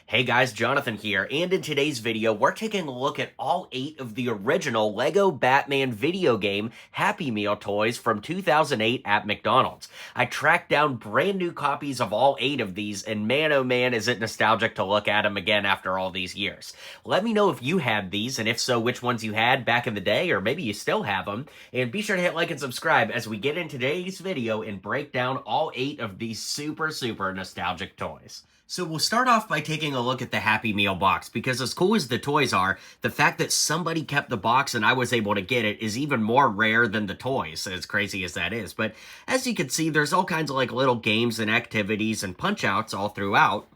Hey guys, Jonathan here, and in today's video, we're taking a look at all 8 of the original LEGO Batman video game Happy Meal toys from 2008 at McDonald's. I tracked down brand new copies of all 8 of these, and man oh man is it nostalgic to look at them again after all these years. Let me know if you had these, and if so, which ones you had back in the day, or maybe you still have them, and be sure to hit like and subscribe as we get into today's video and break down all 8 of these super nostalgic toys. So we'll start off by taking a look at the Happy Meal box, because as cool as the toys are, the fact that somebody kept the box and I was able to get it is even more rare than the toys, as crazy as that is. But as you can see, there's all kinds of like little games and activities and punch-outs all throughout.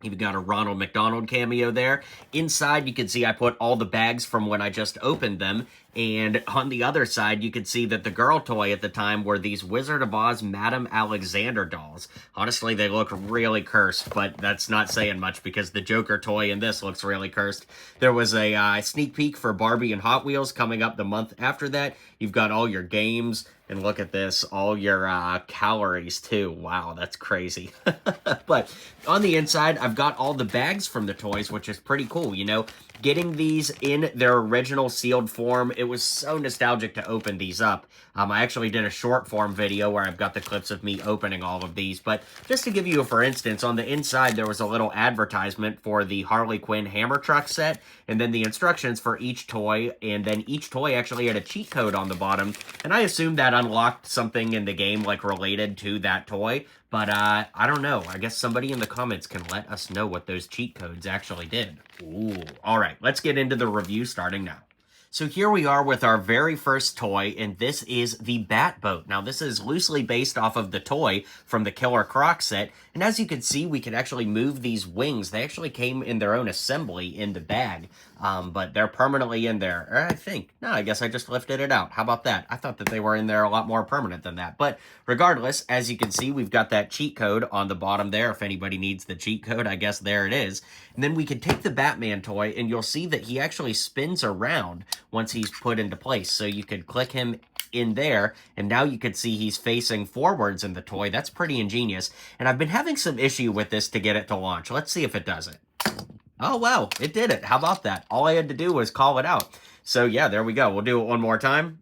You've got a Ronald McDonald cameo there. Inside, you can see I put all the bags from when I just opened them. And on the other side, you can see that the girl toy at the time were these Wizard of Oz Madame Alexander dolls. Honestly, they look really cursed, but that's not saying much because the Joker toy in this looks really cursed. There was a sneak peek for Barbie and Hot Wheels coming up the month after that. You've got all your games. And look at this, all your calories too. Wow, that's crazy. But on the inside, I've got all the bags from the toys, which is pretty cool. You know, getting these in their original sealed form, it was so nostalgic to open these up. I actually did a short form video where I've got the clips of me opening all of these. But just to give you a for instance, on the inside, there was a little advertisement for the Harley Quinn Hammer Truck set. And then the instructions for each toy. And then each toy actually had a cheat code on the bottom. And I assume that unlocked something in the game like related to that toy. But I don't know. I guess somebody in the comments can let us know what those cheat codes actually did. Ooh. All right, let's get into the review starting now. So here we are with our very first toy, and this is the Batboat. Now, this is loosely based off of the toy from the Killer Croc set, and as you can see, we can actually move these wings. They actually came in their own assembly in the bag, but they're permanently in there, or I think. No, I guess I just lifted it out. How about that? I thought that they were in there a lot more permanent than that, but regardless, as you can see, we've got that cheat code on the bottom there. If anybody needs the cheat code, I guess there it is. And then we can take the Batman toy, and you'll see that he actually spins around once he's put into place. So you could click him in there, and now you can see he's facing forwards in the toy. That's pretty ingenious. And I've been having some issue with this to get it to launch. Let's see if it does it. Oh, wow, it did it. How about that? All I had to do was call it out. So yeah, there we go. We'll do it one more time.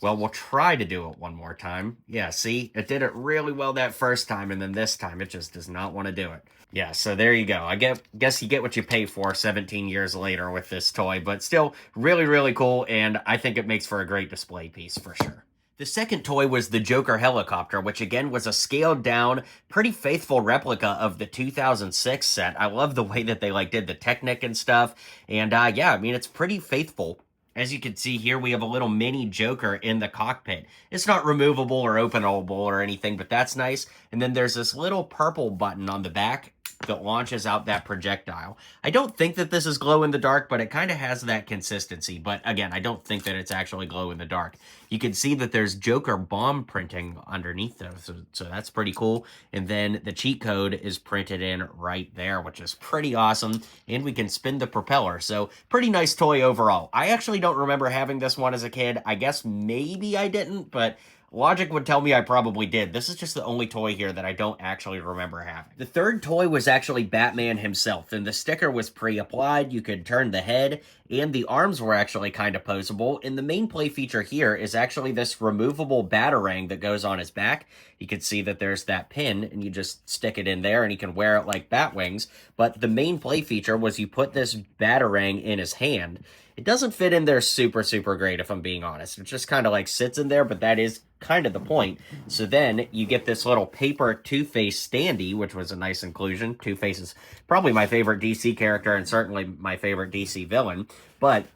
Well, we'll try to do it one more time. Yeah, see? It did it really well that first time, and then this time it just does not want to do it. Yeah, so there you go. I guess you get what you pay for 17 years later with this toy, but still really cool, and I think it makes for a great display piece for sure. The second toy was the Joker helicopter, which again was a scaled down, pretty faithful replica of the 2006 set. I love the way that they did the Technic and stuff, and yeah, I mean, it's pretty faithful. As you can see here, we have a little mini Joker in the cockpit. It's not removable or openable or anything, but that's nice. And then there's this little purple button on the back that launches out that projectile. I don't think that this is glow in the dark, but it kind of has that consistency. But again, I don't think that it's actually glow in the dark. You can see that there's Joker bomb printing underneath those, so that's pretty cool. And then the cheat code is printed in right there, which is pretty awesome. And we can spin the propeller, so pretty nice toy overall. I actually don't remember having this one as a kid. I guess maybe I didn't, but logic would tell me I probably did. This is just the only toy here that I don't actually remember having. The third toy was actually Batman himself, and the sticker was pre-applied. You could turn the head, and the arms were actually kind of posable. And the main play feature here is actually this removable batarang that goes on his back. You can see that there's that pin, and you just stick it in there, and he can wear it like bat wings. But the main play feature was you put this batarang in his hand. It doesn't fit in there super great, if I'm being honest. It just kind of like sits in there, but that is kind of the point. So then you get this little paper Two-Face standee, which was a nice inclusion. Two-Face is probably my favorite DC character and certainly my favorite DC villain. But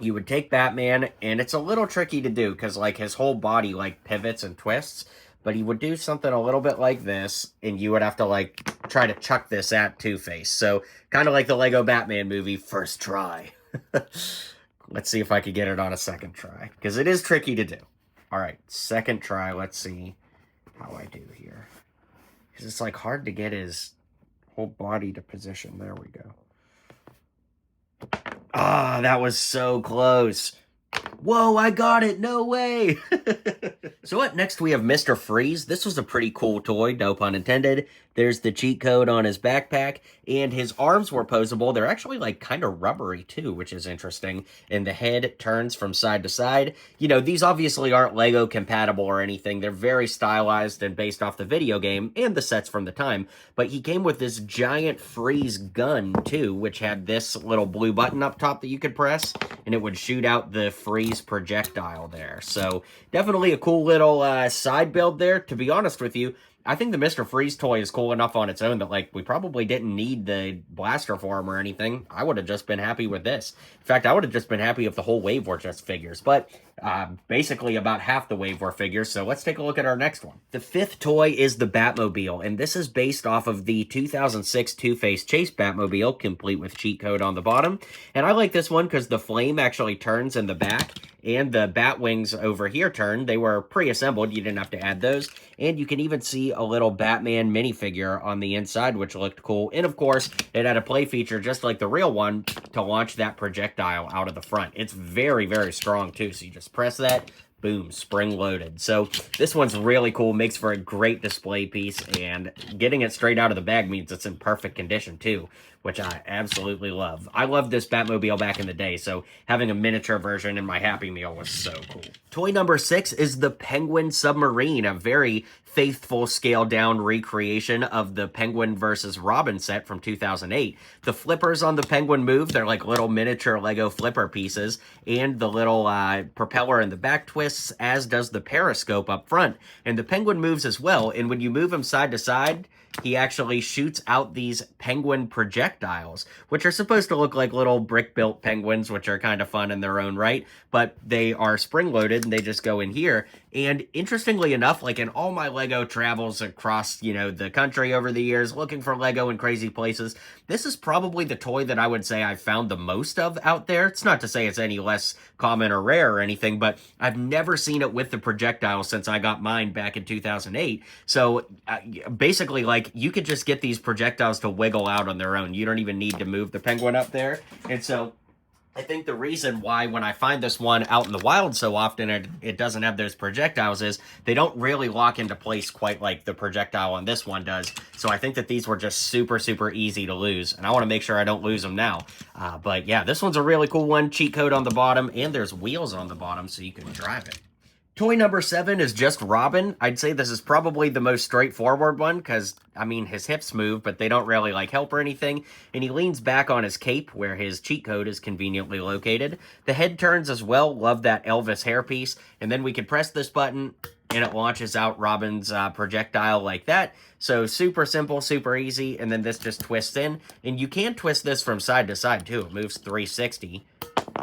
you would take Batman, and it's a little tricky to do because like his whole body like pivots and twists. But he would do something a little bit like this, and you would have to like try to chuck this at Two-Face. So kind of like the Lego Batman movie, first try. Let's see if I could get it on a second try, because it is tricky to do. All right, second try. Let's see how I do here, because it's like hard to get his whole body to position. There we go. Ah, that was so close. Whoa, I got it. No way. So up next we have Mr. Freeze. This was a pretty cool toy, no pun intended. There's the cheat code on his backpack, and his arms were posable. They're actually like kind of rubbery too, which is interesting. And the head turns from side to side. You know, these obviously aren't Lego compatible or anything. They're very stylized and based off the video game and the sets from the time. But he came with this giant freeze gun too, which had this little blue button up top that you could press, and it would shoot out the freeze projectile there. So definitely a cool little side build there. To be honest with you, I think the Mr. Freeze toy is cool enough on its own that, like, we probably didn't need the blaster for him or anything. I would have just been happy with this. In fact, I would have just been happy if the whole wave were just figures. But basically about half the wave were figures, so let's take a look at our next one. The fifth toy is the Batmobile, and this is based off of the 2006 Two-Face Chase Batmobile, complete with cheat code on the bottom. And I like this one because the flame actually turns in the back, and the bat wings over here turn. They were pre-assembled. You didn't have to add those. And you can even see a little Batman minifigure on the inside, which looked cool. And of course, it had a play feature just like the real one to launch that projectile out of the front. It's very, very strong too. So you just press that, boom, spring loaded. So this one's really cool, makes for a great display piece, and getting it straight out of the bag means it's in perfect condition too, which I absolutely love. I loved this Batmobile back in the day, so having a miniature version in my Happy Meal was so cool. Toy number 6 is the Penguin Submarine, a very faithful scaled-down recreation of the Penguin versus Robin set from 2008. The flippers on the Penguin move. They're like little miniature Lego flipper pieces, and the little propeller in the back twists, as does the periscope up front. And the Penguin moves as well, and when you move him side to side, he actually shoots out these penguin projectiles, which are supposed to look like little brick-built penguins, which are kind of fun in their own right, but they are spring-loaded, and they just go in here. And interestingly enough, like in all my Lego travels across, you know, the country over the years, looking for Lego in crazy places, this is probably the toy that I would say I've found the most of out there. It's not to say it's any less common or rare or anything, but I've never seen it with the projectile since I got mine back in 2008. So basically, like, you could just get these projectiles to wiggle out on their own. You don't even need to move the penguin up there. And so I think the reason why when I find this one out in the wild so often it doesn't have those projectiles is they don't really lock into place quite like the projectile on this one does. So I think that these were just super, super easy to lose. And I want to make sure I don't lose them now. But yeah, this one's a really cool one. Cheat code on the bottom, and there's wheels on the bottom so you can drive it. Toy number 7 is just Robin. I'd say this is probably the most straightforward one because, I mean, his hips move, but they don't really, like, help or anything. And he leans back on his cape where his cheat code is conveniently located. The head turns as well. Love that Elvis hairpiece. And then we can press this button, and it launches out Robin's projectile like that. So super simple, super easy. And then this just twists in. And you can twist this from side to side, too. It moves 360.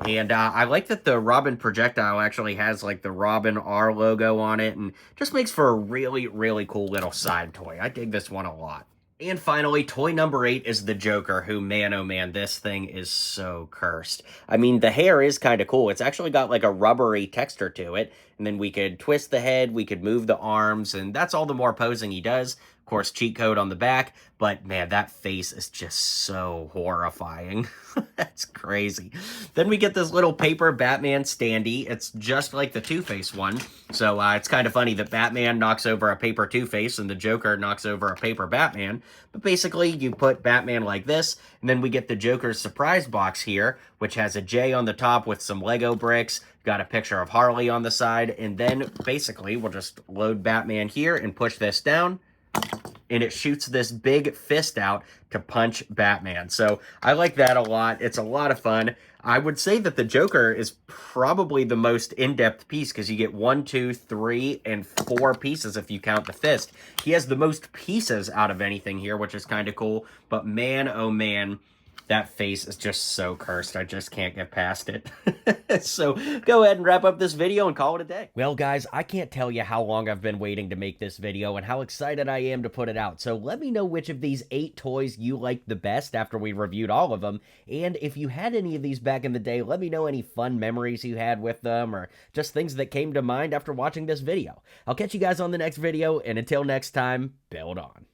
And I like that the Robin projectile actually has like the Robin R logo on it, and just makes for a really, really cool little side toy. I dig this one a lot. And finally, toy number 8 is the Joker, who, man, oh man, this thing is so cursed. I mean, the hair is kind of cool. It's actually got like a rubbery texture to it. And then we could twist the head, we could move the arms, and that's all the more posing he does. Of course, cheat code on the back, but man, that face is just so horrifying. That's crazy. Then we get this little paper Batman standee. It's just like the Two-Face one. So it's kind of funny that Batman knocks over a paper Two-Face and the Joker knocks over a paper Batman. But basically, you put Batman like this, and then we get the Joker's surprise box here, which has a J on the top with some Lego bricks. Got a picture of Harley on the side, and then basically we'll just load Batman here and push this down, and it shoots this big fist out to punch Batman. So I like that a lot. It's a lot of fun. I would say that the Joker is probably the most in-depth piece because you get 1, 2, 3, and 4 pieces if you count the fist. He has the most pieces out of anything here, which is kind of cool. But man, oh man, that face is just so cursed. I just can't get past it. So go ahead and wrap up this video and call it a day. Well, guys, I can't tell you how long I've been waiting to make this video and how excited I am to put it out. So let me know which of these 8 toys you liked the best after we reviewed all of them. And if you had any of these back in the day, let me know any fun memories you had with them or just things that came to mind after watching this video. I'll catch you guys on the next video, and until next time, build on.